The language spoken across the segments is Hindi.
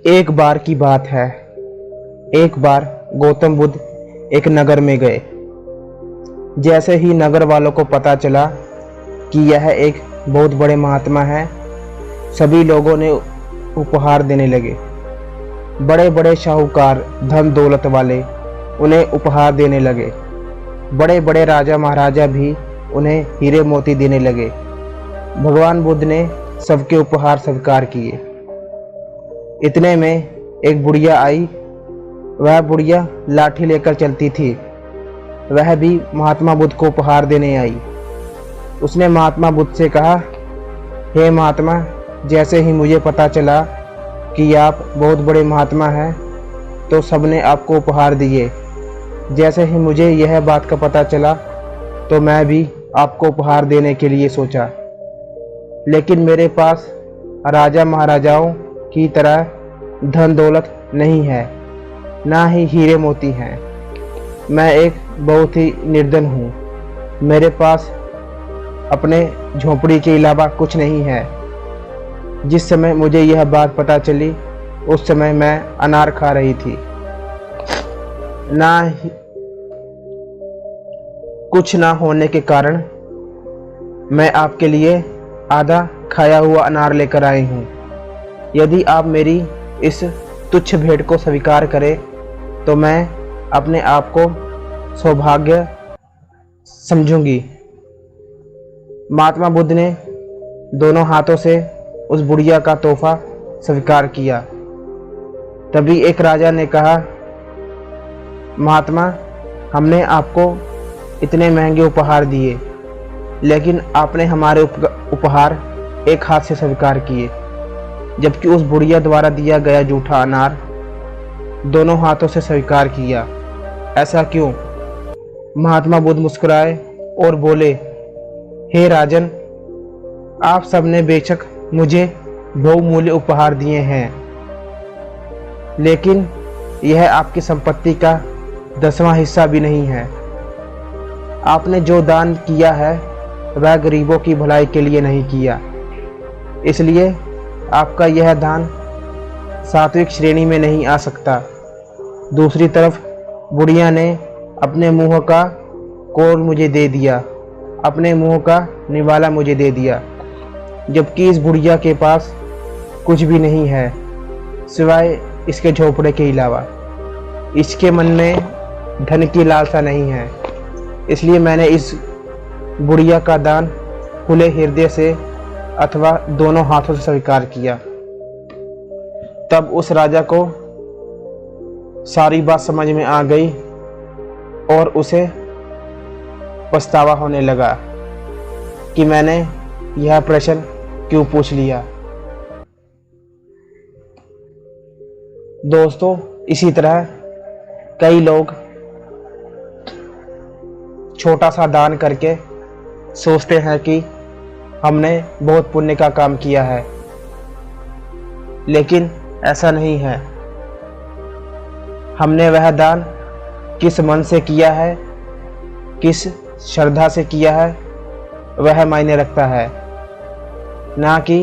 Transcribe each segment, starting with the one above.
एक बार की बात है। एक बार गौतम बुद्ध एक नगर में गए। जैसे ही नगर वालों को पता चला कि यह एक बहुत बड़े महात्मा हैं, सभी लोगों ने उपहार देने लगे। बड़े बड़े शाहूकार, धन दौलत वाले उन्हें उपहार देने लगे। बड़े बड़े राजा महाराजा भी उन्हें हीरे मोती देने लगे। भगवान बुद्ध ने सबके उपहार स्वीकार किए। इतने में एक बुढ़िया आई। वह बुढ़िया लाठी लेकर चलती थी। वह भी महात्मा बुद्ध को उपहार देने आई। उसने महात्मा बुद्ध से कहा, हे महात्मा, जैसे ही मुझे पता चला कि आप बहुत बड़े महात्मा हैं तो सबने आपको उपहार दिए। जैसे ही मुझे यह बात का पता चला तो मैं भी आपको उपहार देने के लिए सोचा, लेकिन मेरे पास राजा महाराजाओं की तरह धन दौलत नहीं है, ना ही हीरे मोती हैं। मैं एक बहुत ही निर्धन हूँ। मेरे पास अपने झोंपड़ी के अलावा कुछ नहीं है। जिस समय मुझे यह बात पता चली उस समय मैं अनार खा रही थी। कुछ ना होने के कारण मैं आपके लिए आधा खाया हुआ अनार लेकर आई हूँ। यदि आप मेरी इस तुच्छ भेंट को स्वीकार करें तो मैं अपने आप को सौभाग्य समझूंगी। महात्मा बुद्ध ने दोनों हाथों से उस बुढ़िया का तोहफा स्वीकार किया। तभी एक राजा ने कहा, महात्मा, हमने आपको इतने महंगे उपहार दिए, लेकिन आपने हमारे उपहार एक हाथ से स्वीकार किए, जबकि उस बुढ़िया द्वारा दिया गया जूठा अनार दोनों हाथों से स्वीकार किया। ऐसा क्यों? महात्मा बुद्ध मुस्कुराए और बोले, हे राजन, आप सबने बेशक मुझे बहुमूल्य उपहार दिए हैं, लेकिन यह आपकी संपत्ति का 10वां हिस्सा भी नहीं है। आपने जो दान किया है वह गरीबों की भलाई के लिए नहीं किया, इसलिए आपका यह दान सात्विक श्रेणी में नहीं आ सकता। दूसरी तरफ बुढ़िया ने अपने मुंह का कोल मुझे दे दिया, अपने मुंह का निवाला मुझे दे दिया, जबकि इस बुढ़िया के पास कुछ भी नहीं है सिवाय इसके झोपड़े के अलावा। इसके मन में धन की लालसा नहीं है, इसलिए मैंने इस बुढ़िया का दान खुले हृदय से अथवा दोनों हाथों से स्वीकार किया। तब उस राजा को सारी बात समझ में आ गई और उसे पछतावा होने लगा कि मैंने यह प्रश्न क्यों पूछ लिया। दोस्तों, इसी तरह कई लोग छोटा सा दान करके सोचते हैं कि हमने बहुत पुण्य का काम किया है, लेकिन ऐसा नहीं है। हमने वह दान किस मन से किया है, किस श्रद्धा से किया है, वह मायने रखता है, ना कि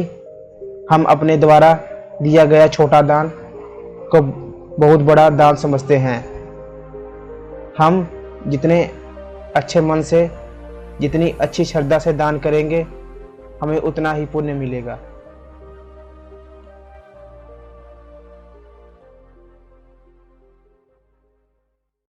हम अपने द्वारा दिया गया छोटा दान को बहुत बड़ा दान समझते हैं। हम जितने अच्छे मन से, जितनी अच्छी श्रद्धा से दान करेंगे, हमें उतना ही पुण्य मिलेगा।